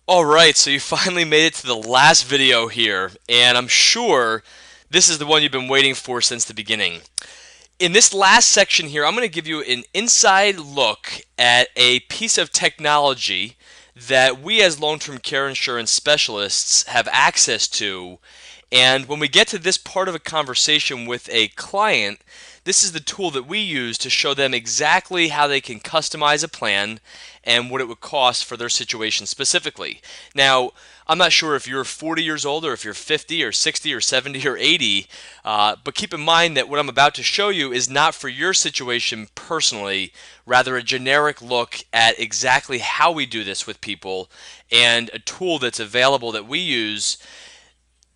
Alright, so you finally made it to the last video here, and I'm sure this is the one you've been waiting for since the beginning. In this last section here, I'm going to give you an inside look at a piece of technology that we as long-term care insurance specialists have access to. And when we get to this part of a conversation with a client, this is the tool that we use to show them exactly how they can customize a plan and what it would cost for their situation specifically. Now, I'm not sure if you're 40 years old or if you're 50 or 60 or 70 or 80, but keep in mind that what I'm about to show you is not for your situation personally, rather a generic look at exactly how we do this with people and a tool that's available that we use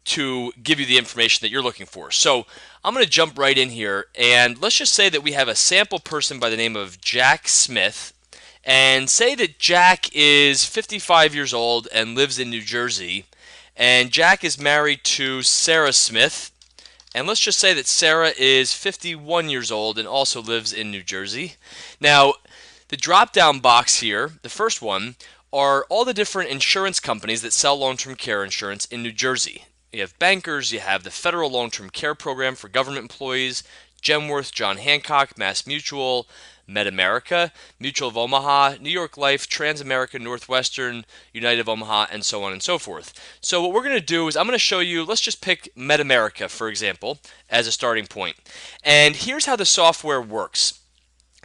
to give you the information that you're looking for. So I'm going to jump right in here, and let's just say that we have a sample person by the name of Jack Smith, and say that Jack is 55 years old and lives in New Jersey, and Jack is married to Sarah Smith, and let's just say that Sarah is 51 years old and also lives in New Jersey. Now, the drop-down box here, the first one, are all the different insurance companies that sell long-term care insurance in New Jersey. You have Bankers, you have the Federal Long-Term Care Program for government employees, Genworth, John Hancock, Mass Mutual, MedAmerica, Mutual of Omaha, New York Life, Transamerica, Northwestern, United of Omaha, and so on and so forth. So what we're going to do is I'm going to show you, let's just pick MedAmerica, for example, as a starting point. And here's how the software works.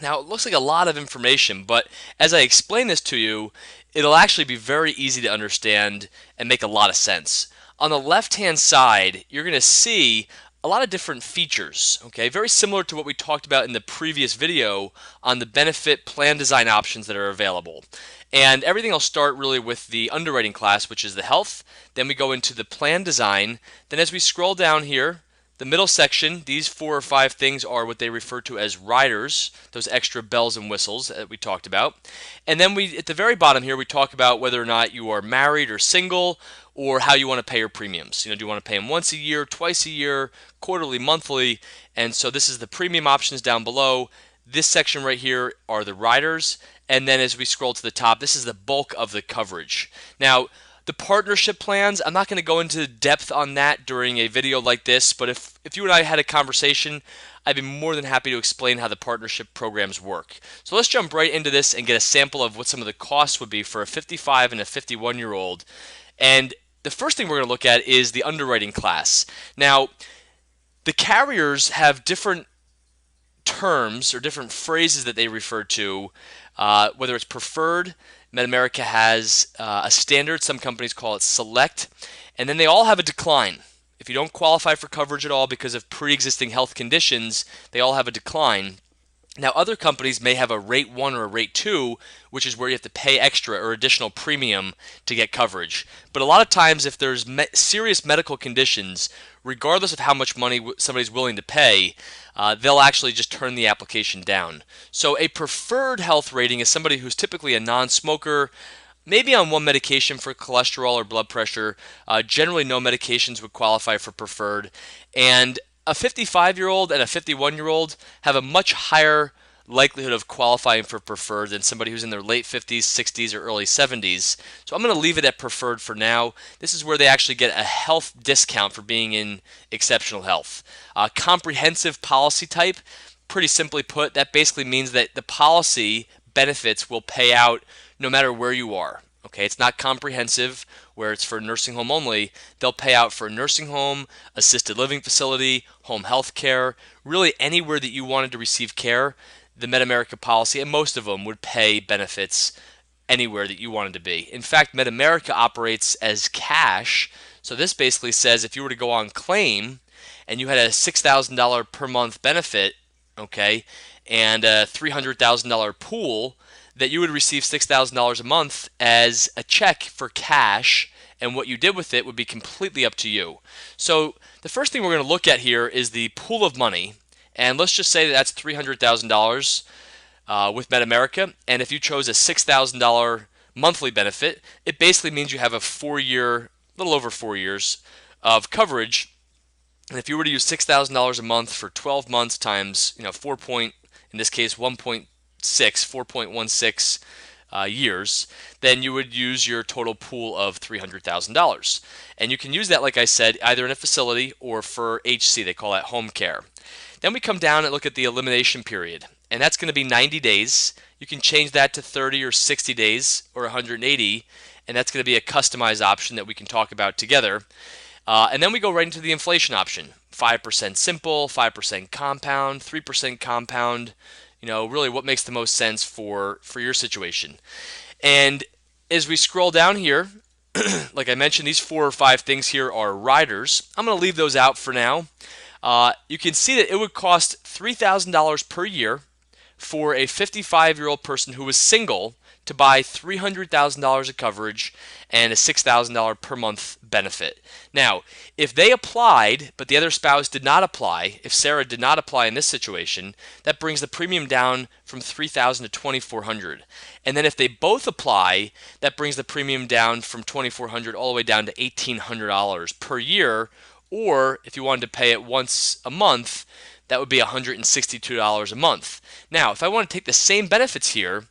Now, it looks like a lot of information, but as I explain this to you, it'll actually be very easy to understand and make a lot of sense. On the left-hand side, you're going to see a lot of different features, okay? Very similar to what we talked about in the previous video on the benefit plan design options that are available. And everything will start really with the underwriting class, which is the health. Then we go into the plan design. Then as we scroll down here, the middle section, these 4 or 5 things are what they refer to as riders, those extra bells and whistles that we talked about. And then at the very bottom here, we talk about whether or not you are married or single, or how you want to pay your premiums. Do you want to pay them once a year, twice a year, quarterly, monthly? And so this is the premium options down below. This section right here are the riders. And then as we scroll to the top, this is the bulk of the coverage. Now, the partnership plans, I'm not going to go into depth on that during a video like this, but if you and I had a conversation, I'd be more than happy to explain how the partnership programs work. So let's jump right into this and get a sample of what some of the costs would be for a 55 and a 51-year-old. And the first thing we're going to look at is the underwriting class. Now, the carriers have different terms or different phrases that they refer to, whether it's preferred. MedAmerica has a standard. Some companies call it select. And then they all have a decline. If you don't qualify for coverage at all because of pre-existing health conditions, they all have a decline. Now, other companies may have a rate 1 or a rate 2, which is where you have to pay extra or additional premium to get coverage. But a lot of times, if there's serious medical conditions, regardless of how much money somebody's willing to pay, they'll actually just turn the application down. So a preferred health rating is somebody who's typically a non-smoker, maybe on one medication for cholesterol or blood pressure. Generally, no medications would qualify for preferred. And a 55-year-old and a 51-year-old have a much higher likelihood of qualifying for preferred than somebody who's in their late 50s, 60s, or early 70s. So I'm going to leave it at preferred for now. This is where they actually get a health discount for being in exceptional health. Comprehensive policy type, pretty simply put, that basically means that the policy benefits will pay out no matter where you are. Okay, it's not comprehensive where it's for nursing home only. They'll pay out for a nursing home, assisted living facility, home health care, really anywhere that you wanted to receive care. The MedAmerica policy, and most of them would pay benefits anywhere that you wanted to be. In fact, MedAmerica operates as cash. So this basically says if you were to go on claim and you had a $6,000 per month benefit, okay, and a $300,000 pool, that you would receive $6,000 a month as a check for cash, and what you did with it would be completely up to you. So the first thing we're going to look at here is the pool of money, and let's just say that that's $300,000 with MedAmerica, and if you chose a $6,000 monthly benefit, it basically means you have a 4-year, little over 4 years of coverage. And if you were to use $6,000 a month for 12 months times, in this case 1.6, 4.16 years, then you would use your total pool of $300,000. And you can use that, like I said, either in a facility or for HC. They call that home care. Then we come down and look at the elimination period, and that's going to be 90 days. You can change that to 30 or 60 days or 180, and that's going to be a customized option that we can talk about together. And then we go right into the inflation option. 5% simple, 5% compound, 3% compound, really what makes the most sense for your situation. And as we scroll down here, like I mentioned, these 4 or 5 things here are riders. I'm going to leave those out for now. You can see that it would cost $3,000 per year for a 55-year-old person who was single to buy $300,000 of coverage and a $6,000 per month benefit. Now, if they applied, but the other spouse did not apply, if Sarah did not apply in this situation, that brings the premium down from $3,000 to $2,400. And then if they both apply, that brings the premium down from $2,400 all the way down to $1,800 per year. Or if you wanted to pay it once a month, that would be $162 a month. Now, if I want to take the same benefits here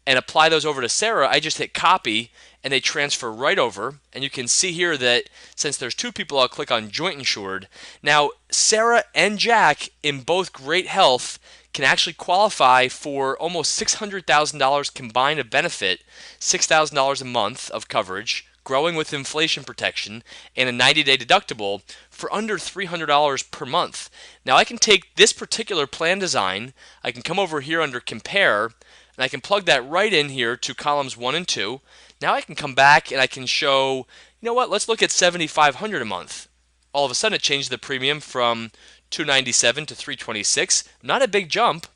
and apply those over to Sarah, I just hit copy and they transfer right over. And you can see here that since there's 2 people, I'll click on joint insured. Now, Sarah and Jack, in both great health, can actually qualify for almost $600,000 combined of benefit, $6,000 a month of coverage, growing with inflation protection, and a 90-day deductible for under $300 per month. Now I can take this particular plan design, I can come over here under compare, and I can plug that right in here to columns 1 and 2. Now I can come back and I can show, let's look at $7,500 a month. All of a sudden it changed the premium from $297 to $326, not a big jump.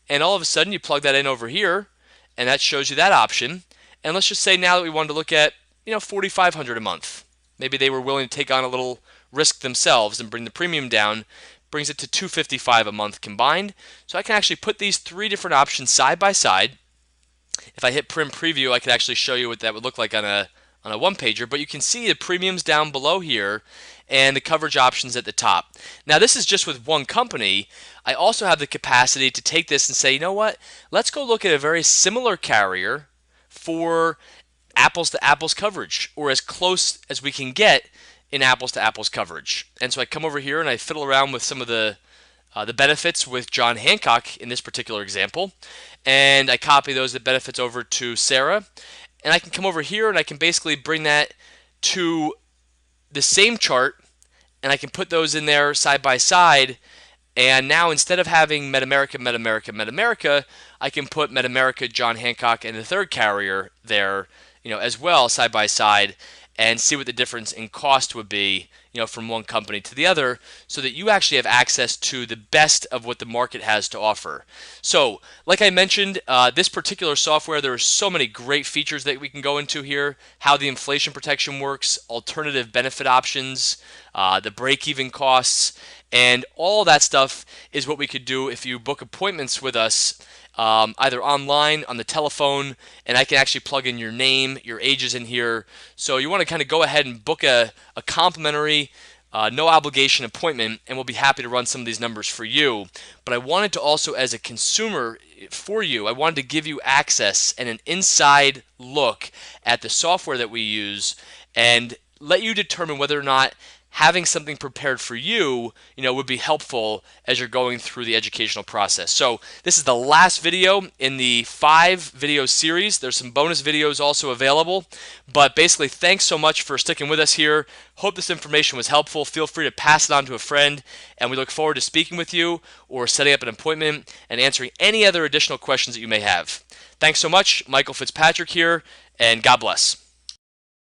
And all of a sudden you plug that in over here, and that shows you that option. And let's just say now that we wanted to look at $4,500 a month. Maybe they were willing to take on a little risk themselves and bring the premium down, brings it to $255 a month combined. So I can actually put these 3 different options side by side. If I hit print preview, I could actually show you what that would look like on a one-pager, but you can see the premiums down below here and the coverage options at the top. Now this is just with one company. I also have the capacity to take this and say, you know what, let's go look at a very similar carrier for apples to apples coverage, or as close as we can get in apples to apples coverage. And so I come over here and I fiddle around with some of the benefits with John Hancock in this particular example, and I copy those benefits over to Sarah, and I can come over here and I can basically bring that to the same chart, and I can put those in there side by side. And now instead of having MedAmerica, MedAmerica, MedAmerica, I can put MedAmerica, John Hancock, and the third carrier there, as well side by side, and see what the difference in cost would be, from one company to the other, so that you actually have access to the best of what the market has to offer. So, like I mentioned, this particular software, there are so many great features that we can go into here, how the inflation protection works, alternative benefit options, the break-even costs, and all that stuff is what we could do if you book appointments with us, either online, on the telephone, and I can actually plug in your name, your ages in here. So you want to kind of go ahead and book a complimentary, no obligation appointment, and we'll be happy to run some of these numbers for you. But I wanted to also, as a consumer for you, I wanted to give you access and an inside look at the software that we use and let you determine whether or not having something prepared for you, would be helpful as you're going through the educational process. So this is the last video in the 5-video series. There's some bonus videos also available. But basically, thanks so much for sticking with us here. Hope this information was helpful. Feel free to pass it on to a friend, and we look forward to speaking with you or setting up an appointment and answering any other additional questions that you may have. Thanks so much. Michael Fitzpatrick here, and God bless.